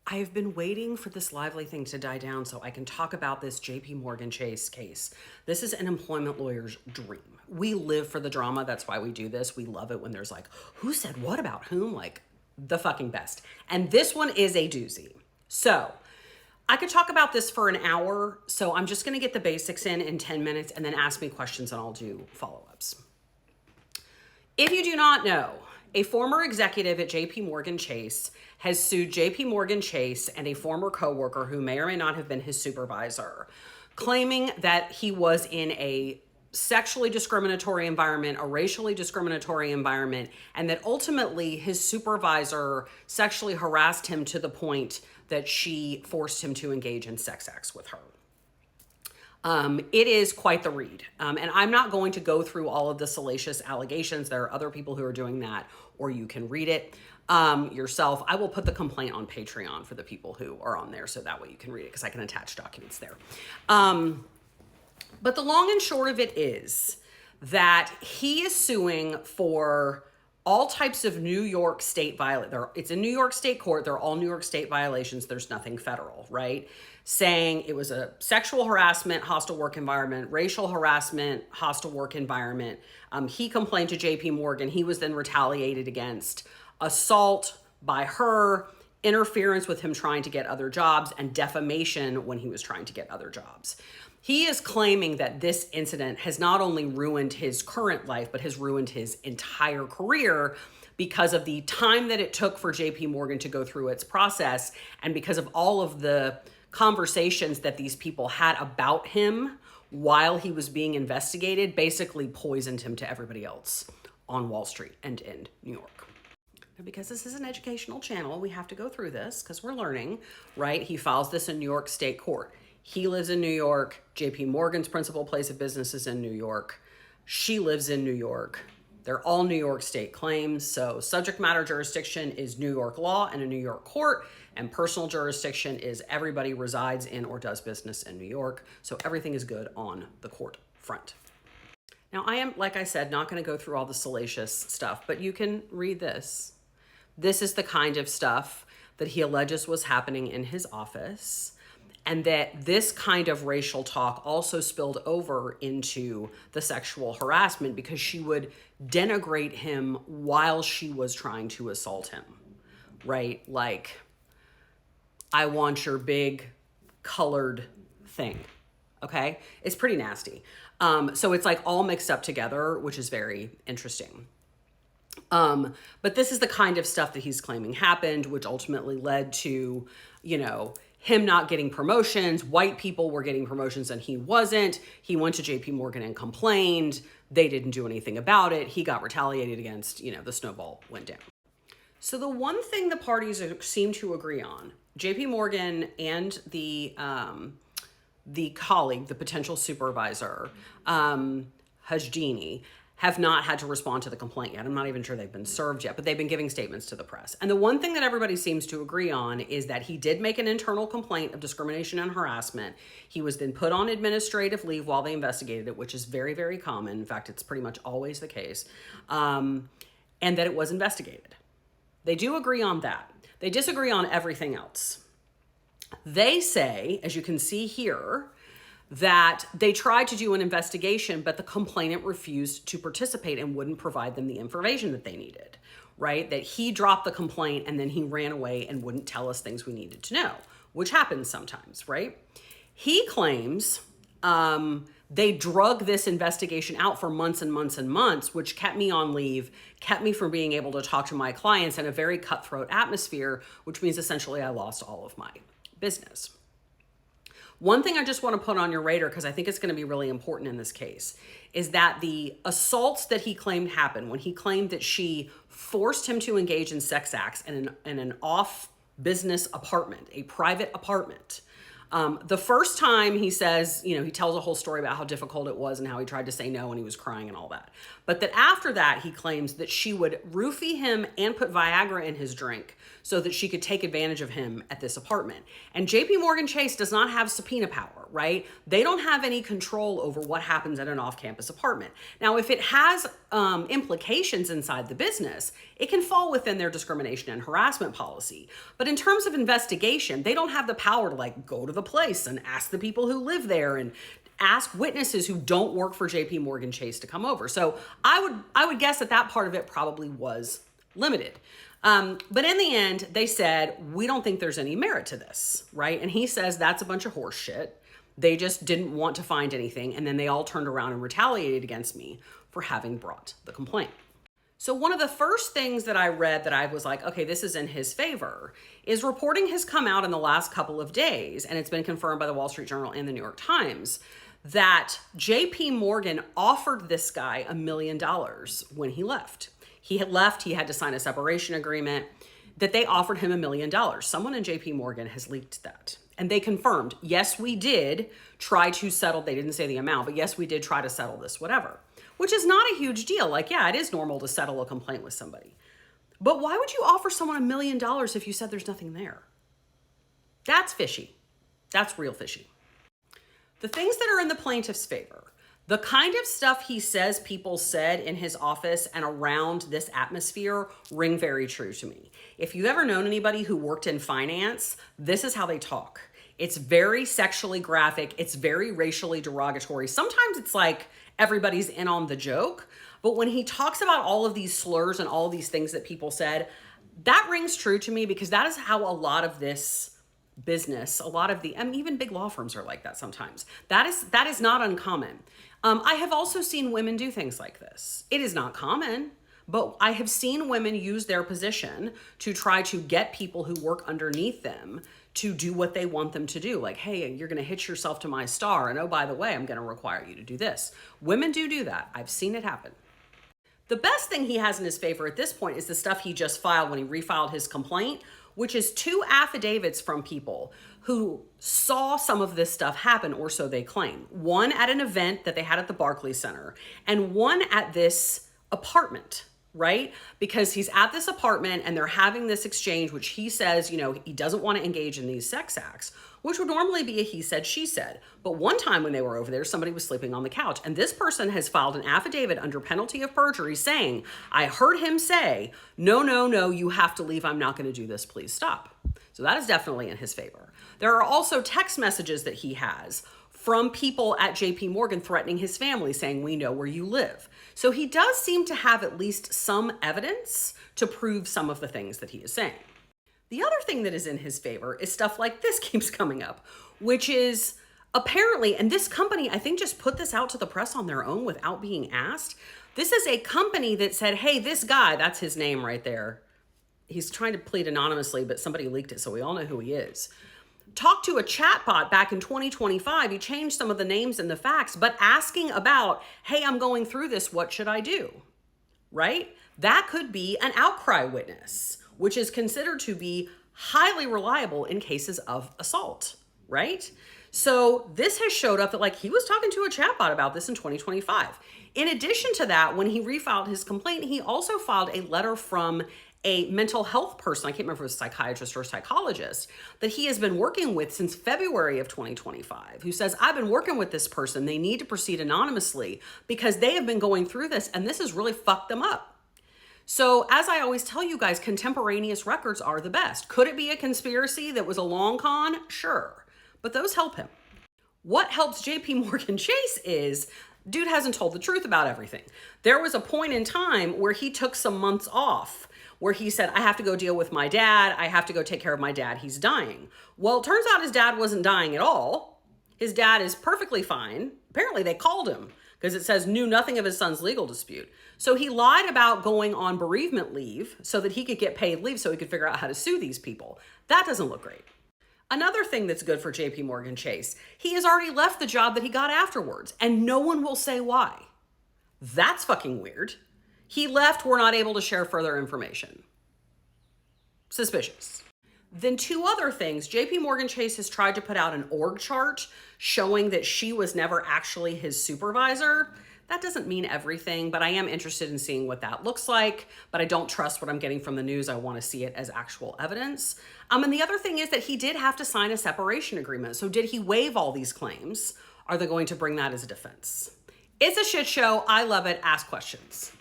I've been waiting for this lively thing to die down so I can talk about this JP Morgan Chase case. This is an employment lawyer's dream. We live for the drama. That's why we do this. We love it when there's like, who said what about whom? Like the fucking best. And this one is a doozy. So I could talk about this for an hour. So I'm just going to get the basics in 10 minutes and then ask me questions and I'll do follow-ups. If you do not know, a former executive at JP Morgan Chase has sued JP Morgan Chase and a former coworker who may or may not have been his supervisor, claiming that he was in a sexually discriminatory environment, a racially discriminatory environment, and that ultimately his supervisor sexually harassed him to the point that she forced him to engage in sex acts with her. It is quite the read. And I'm not going to go through all of the salacious allegations. There are other people who are doing that, or you can read it yourself. I will put the complaint on Patreon for the people who are on there, so that way you can read it because I can attach documents there. But the long and short of it is that he is suing for all types of New York state violations. It's a New York state court. They're all New York state violations. There's nothing federal, right? Saying it was a sexual harassment, hostile work environment, racial harassment, hostile work environment. He complained to JP Morgan. He was then retaliated against, assault by her, interference with him trying to get other jobs, and defamation when he was trying to get other jobs. He is claiming that this incident has not only ruined his current life, but has ruined his entire career because of the time that it took for JP Morgan to go through its process and because of all of the conversations that these people had about him while he was being investigated, basically poisoned him to everybody else on Wall Street and in New York. Because this is an educational channel, we have to go through this because we're learning, right? He files this in New York State Court. He lives in New York. JP Morgan's principal place of business is in New York. She lives in New York. They're all New York State claims. So subject matter jurisdiction is New York law and a New York court, and personal jurisdiction is everybody resides in or does business in New York. So everything is good on the court front. Now, I am, like I said, not going to go through all the salacious stuff, but you can read this. This is the kind of stuff that he alleges was happening in his office, and that this kind of racial talk also spilled over into the sexual harassment because she would denigrate him while she was trying to assault him, right? Like, I want your big colored thing, okay? It's pretty nasty. So it's like all mixed up together, which is very interesting. But this is the kind of stuff that he's claiming happened, which ultimately led to, him not getting promotions. White people were getting promotions and he wasn't. He went to JP Morgan and complained. They didn't do anything about it. He got retaliated against, the snowball went down. So the one thing the parties seem to agree on, JP Morgan and the colleague, the potential supervisor, Hajdini, have not had to respond to the complaint yet. I'm not even sure they've been served yet, but they've been giving statements to the press. And the one thing that everybody seems to agree on is that he did make an internal complaint of discrimination and harassment. He was then put on administrative leave while they investigated it, which is very, very common. In fact, it's pretty much always the case. And that it was investigated. They do agree on that. They disagree on everything else. They say, as you can see here, that they tried to do an investigation, but the complainant refused to participate and wouldn't provide them the information that they needed, right? That he dropped the complaint and then he ran away and wouldn't tell us things we needed to know, which happens sometimes, right? He claims they drug this investigation out for months and months and months, which kept me on leave, kept me from being able to talk to my clients in a very cutthroat atmosphere, which means essentially I lost all of my business. One thing I just want to put on your radar, because I think it's going to be really important in this case, is that the assaults that he claimed happened when he claimed that she forced him to engage in sex acts in an off-business apartment, a private apartment. The first time he says, he tells a whole story about how difficult it was and how he tried to say no and he was crying and all that. But that after that, he claims that she would roofie him and put Viagra in his drink so that she could take advantage of him at this apartment. And JP Morgan Chase does not have subpoena power. right? They don't have any control over what happens at an off-campus apartment. Now, if it has implications inside the business, it can fall within their discrimination and harassment policy. But in terms of investigation, they don't have the power to like go to the place and ask the people who live there and ask witnesses who don't work for JP Morgan Chase to come over. So I would guess that part of it probably was limited. But in the end, they said, we don't think there's any merit to this, right? And he says that's a bunch of horse shit. They just didn't want to find anything. And then they all turned around and retaliated against me for having brought the complaint. So one of the first things that I read that I was like, okay, this is in his favor, is reporting has come out in the last couple of days, and it's been confirmed by the Wall Street Journal and the New York Times, that JP Morgan offered this guy $1 million when he left. He had left, he had to sign a separation agreement, that they offered him $1 million. Someone in JP Morgan has leaked that. And they confirmed, yes, we did try to settle, they didn't say the amount, but yes, we did try to settle this, whatever. Which is not a huge deal. Like, yeah, it is normal to settle a complaint with somebody. But why would you offer someone $1 million if you said there's nothing there? That's fishy. That's real fishy. The things that are in the plaintiff's favor, the kind of stuff he says people said in his office and around this atmosphere ring very true to me. If you've ever known anybody who worked in finance, this is how they talk. It's very sexually graphic. It's very racially derogatory. Sometimes it's like everybody's in on the joke. But when he talks about all of these slurs and all these things that people said, that rings true to me because that is how a lot of this business, a lot of the, even big law firms are like that sometimes. That is not uncommon. I have also seen women do things like this. It is not common, but I have seen women use their position to try to get people who work underneath them to do what they want them to do. Like, hey, you're going to hitch yourself to my star. And oh, by the way, I'm going to require you to do this. Women do that. I've seen it happen. The best thing he has in his favor at this point is the stuff he just filed when he refiled his complaint, which is 2 affidavits from people who saw some of this stuff happen, or so they claim. One at an event that they had at the Barclays Center, and one at this apartment, right? Because he's at this apartment and they're having this exchange, which he says, you know, he doesn't want to engage in these sex acts, which would normally be a he said, she said. But one time when they were over there, somebody was sleeping on the couch. And this person has filed an affidavit under penalty of perjury saying, I heard him say, no, you have to leave. I'm not going to do this. Please stop. So that is definitely in his favor. There are also text messages that he has from people at JP Morgan threatening his family, saying, we know where you live. So he does seem to have at least some evidence to prove some of the things that he is saying. The other thing that is in his favor is stuff like this keeps coming up, which is apparently, and this company, I think, just put this out to the press on their own without being asked. This is a company that said, hey, this guy, that's his name right there. He's trying to plead anonymously, but somebody leaked it, so we all know who he is. Talked to a chatbot back in 2025. He changed some of the names and the facts, but asking about, hey, I'm going through this, what should I do? Right? That could be an outcry witness, which is considered to be highly reliable in cases of assault, right? So this has showed up that like he was talking to a chatbot about this in 2025. In addition to that, when he refiled his complaint, he also filed a letter from a mental health person, I can't remember if it was a psychiatrist or a psychologist, that he has been working with since February of 2025, who says, I've been working with this person. They need to proceed anonymously because they have been going through this and this has really fucked them up. So as I always tell you guys, contemporaneous records are the best. Could it be a conspiracy that was a long con? Sure, but those help him. What helps JP Morgan Chase is dude hasn't told the truth about everything. There was a point in time where he took some months off where he said, I have to go deal with my dad. I have to go take care of my dad. He's dying. Well, it turns out his dad wasn't dying at all. His dad is perfectly fine. Apparently they called him because it says knew nothing of his son's legal dispute. So he lied about going on bereavement leave so that he could get paid leave so he could figure out how to sue these people. That doesn't look great. Another thing that's good for JP Morgan Chase, he has already left the job that he got afterwards and no one will say why. That's fucking weird. He left, we're not able to share further information. Suspicious. Then 2 other things. JP Morgan Chase has tried to put out an org chart showing that she was never actually his supervisor. That doesn't mean everything, but I am interested in seeing what that looks like. But I don't trust what I'm getting from the news. I want to see it as actual evidence. And the other thing is that he did have to sign a separation agreement. So did he waive all these claims? Are they going to bring that as a defense? It's a shit show. I love it. Ask questions.